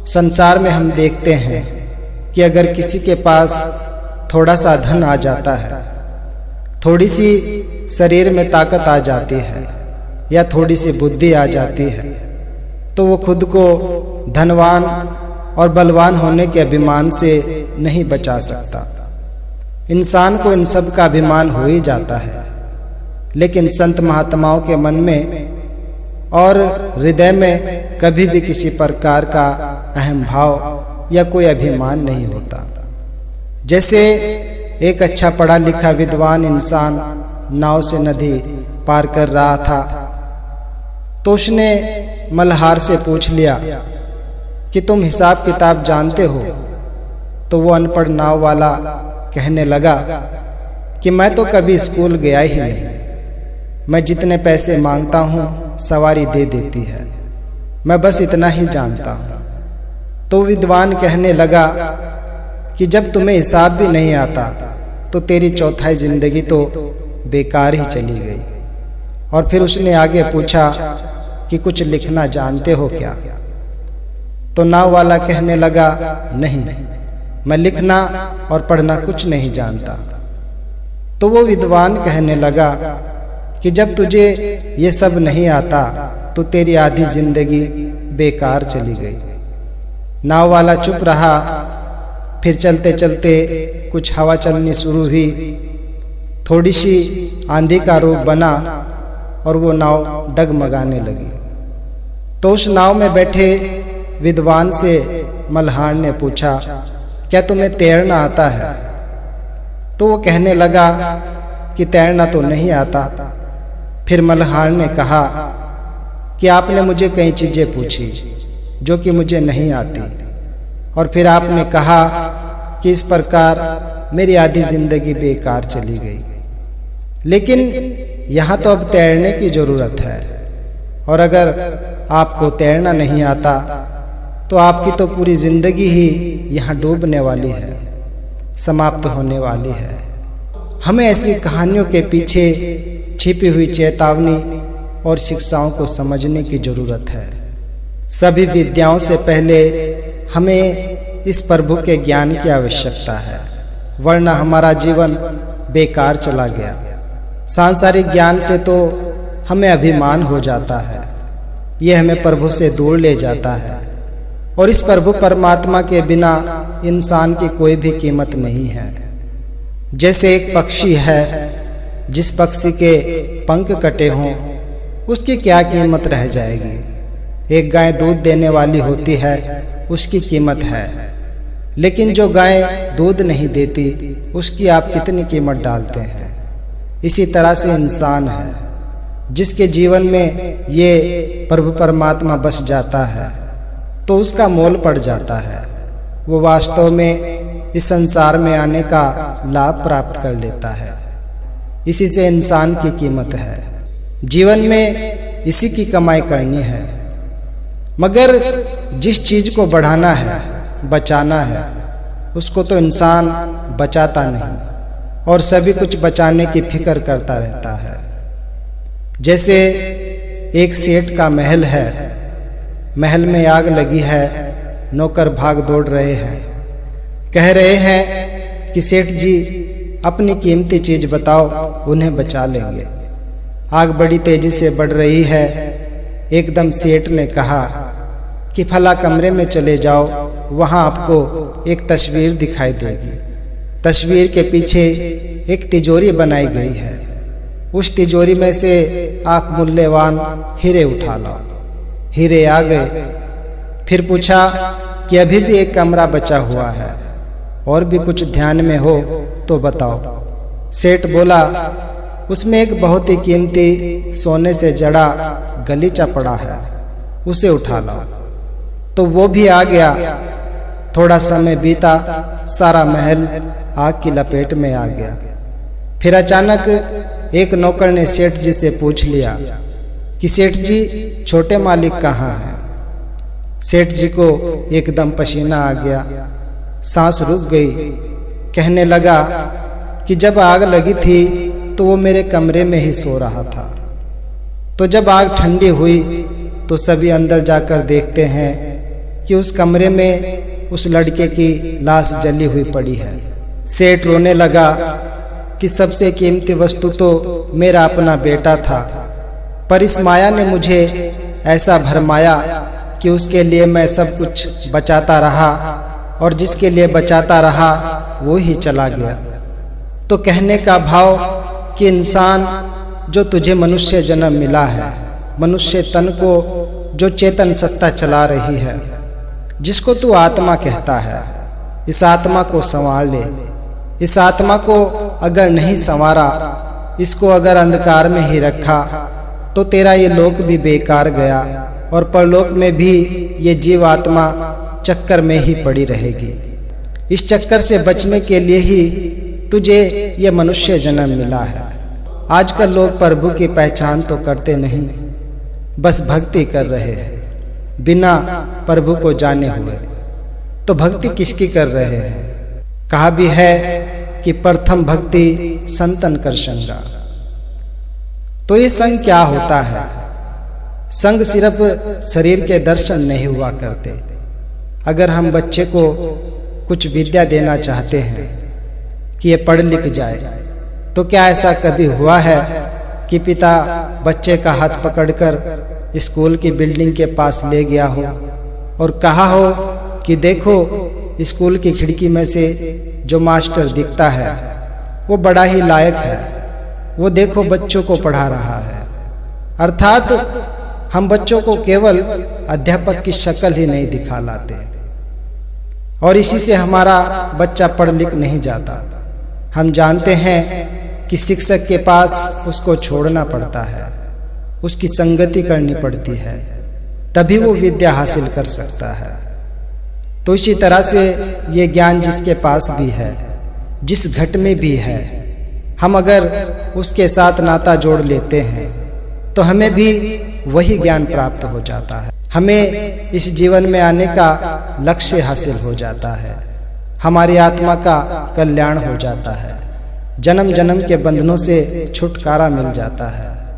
संसार में हम देखते हैं कि अगर किसी के पास थोड़ा सा धन आ जाता है, थोड़ी सी शरीर में ताकत आ जाती है या थोड़ी सी बुद्धि आ जाती है, तो वो खुद को धनवान और बलवान होने के अभिमान से नहीं बचा सकता। इंसान को इन सब का अभिमान हो ही जाता है, लेकिन संत महात्माओं के मन में और हृदय में कभी भी किसी प्रकार का अहम भाव या कोई अभिमान नहीं होता। जैसे एक अच्छा पढ़ा लिखा विद्वान इंसान नाव से नदी पार कर रहा था, तो उसने मल्हार से पूछ लिया कि तुम हिसाब किताब जानते हो? तो वो अनपढ़ नाव वाला कहने लगा कि मैं तो कभी स्कूल गया ही नहीं, मैं जितने पैसे मांगता हूँ सवारी दे देती है, मैं बस इतना ही जानता हूँ। तो विद्वान कहने लगा कि जब तुम्हें हिसाब भी नहीं आता तो तेरी चौथाई जिंदगी तो बेकार ही चली गई। और फिर उसने आगे पूछा कि कुछ लिखना जानते हो क्या? तो नाव वाला कहने लगा नहीं, मैं लिखना और पढ़ना कुछ नहीं जानता। तो वो विद्वान कहने लगा कि जब तुझे ये सब नहीं आता तो तेरी आधी जिंदगी बेकार चली गई। नाव वाला चुप रहा। फिर चलते चलते कुछ हवा चलनी शुरू हुई, थोड़ी सी आंधी का रूप बना और वो नाव डगमगाने लगी। तो उस नाव में बैठे विद्वान से मल्हार ने पूछा, क्या तुम्हें तैरना आता है? तो वो कहने लगा कि तैरना तो नहीं आता। फिर मल्हार ने कहा कि आपने मुझे कई चीजें पूछी जो कि मुझे नहीं आती, और फिर आपने कहा कि इस प्रकार मेरी आधी जिंदगी बेकार चली गई। लेकिन यहाँ तो अब तैरने की जरूरत है, और अगर आपको तैरना नहीं आता तो आपकी तो पूरी जिंदगी ही यहाँ डूबने वाली है, समाप्त होने वाली है। हमें ऐसी कहानियों के पीछे छिपी हुई चेतावनी और शिक्षाओं को समझने की जरूरत है। सभी विद्याओं से पहले हमें इस प्रभु के ज्ञान की आवश्यकता है, वरना हमारा जीवन बेकार चला गया। सांसारिक ज्ञान से तो हमें अभिमान हो जाता है, यह हमें प्रभु से दूर ले जाता है, और इस प्रभु परमात्मा के बिना इंसान की कोई भी कीमत नहीं है। जैसे एक पक्षी है, जिस पक्षी के पंख कटे हों उसकी क्या कीमत रह जाएगी। एक गाय दूध देने वाली होती है, उसकी कीमत है, लेकिन जो गाय दूध नहीं देती उसकी आप कितनी कीमत डालते हैं। इसी तरह से इंसान है, जिसके जीवन में ये प्रभु परमात्मा बस जाता है तो उसका मोल पड़ जाता है। वो वास्तव में इस संसार में आने का लाभ प्राप्त कर लेता है। इसी से इंसान की कीमत है। जीवन में इसी की कमाई करनी है। मगर जिस चीज को बढ़ाना है, बचाना है, उसको तो इंसान बचाता नहीं और सभी कुछ बचाने की फिक्र करता रहता है। जैसे एक सेठ का महल है, महल में आग लगी है, नौकर भाग दौड़ रहे हैं, कह रहे हैं कि सेठ जी अपनी कीमती चीज बताओ, उन्हें बचा लेंगे। आग बड़ी तेजी से बढ़ रही है। एकदम सेठ ने कहा कि फला कमरे में चले जाओ, वहां आपको एक तस्वीर दिखाई देगी। तस्वीर के पीछे एक तिजोरी बनाई गई है, उस तिजोरी में से आप मूल्यवान हीरे उठा लाओ। हीरे आ गए। फिर पूछा कि अभी भी एक कमरा बचा हुआ है, और भी कुछ ध्यान में हो तो बताओ। सेठ बोला, उसमें एक बहुत ही कीमती सोने से जड़ा गलीचा पड़ा है, उसे उठा लाओ। तो वो भी आ गया। थोड़ा समय बीता, सारा महल आग की लपेट में आ गया। फिर अचानक एक नौकर ने सेठ जी से पूछ लिया कि सेठ जी छोटे मालिक कहाँ हैं? सेठ जी को एकदम पसीना आ गया, सांस रुक गई। कहने लगा कि जब आग लगी थी तो वो मेरे कमरे में ही सो रहा था। तो जब आग ठंडी हुई तो सभी अंदर जाकर देखते हैं कि उस कमरे में उस लड़के की लाश जली हुई पड़ी है। सेठ रोने लगा कि सबसे कीमती वस्तु तो मेरा अपना बेटा था, पर इस माया ने मुझे ऐसा भरमाया कि उसके लिए मैं सब कुछ बचाता रहा, और जिसके लिए बचाता रहा वो ही चला गया। तो कहने का भाव कि इंसान, जो तुझे मनुष्य जन्म मिला है, मनुष्य तन को जो चेतन सत्ता चला रही है, जिसको तू आत्मा कहता है, इस आत्मा को संवार ले। इस आत्मा को अगर नहीं संवारा, इसको अगर अंधकार में ही रखा, तो तेरा ये लोक भी बेकार गया, और परलोक में भी ये जीव आत्मा चक्कर में ही पड़ी रहेगी। इस चक्कर से बचने के लिए ही तुझे ये मनुष्य जन्म मिला है। आजकल लोग प्रभु की पहचान तो करते नहीं, बस भक्ति कर रहे हैं बिना प्रभु को जाने हुए। तो भक्ति किसकी कर रहे हैं? कहा भी है कि प्रथम भक्ति संतन कर संगा। तो ये संग क्या होता है? संग सिर्फ शरीर के दर्शन नहीं हुआ करते। अगर हम बच्चे को कुछ विद्या देना चाहते हैं कि ये पढ़ लिख जाए, तो क्या ऐसा कभी हुआ है कि पिता बच्चे का हाथ पकड़कर स्कूल की बिल्डिंग के पास ले गया हो और कहा हो कि देखो, स्कूल की खिड़की में से जो मास्टर दिखता है वो बड़ा ही लायक है, वो देखो बच्चों को पढ़ा रहा है। अर्थात हम बच्चों को केवल अध्यापक की शक्ल ही नहीं दिखा लाते, और इसी से हमारा बच्चा पढ़ लिख नहीं जाता। हम जानते हैं कि शिक्षक के पास उसको छोड़ना पड़ता है, उसकी संगति करनी पड़ती है, तभी वो विद्या हासिल कर सकता है। तो इसी तरह से ये ज्ञान जिसके पास भी है, जिस घट में भी है, हम अगर उसके साथ नाता जोड़ लेते हैं तो हमें भी वही ज्ञान प्राप्त हो जाता है। हमें इस जीवन में आने का लक्ष्य हासिल हो जाता है, हमारी आत्मा का कल्याण हो जाता है, जन्म जन्म के बंधनों से छुटकारा मिल जाता है।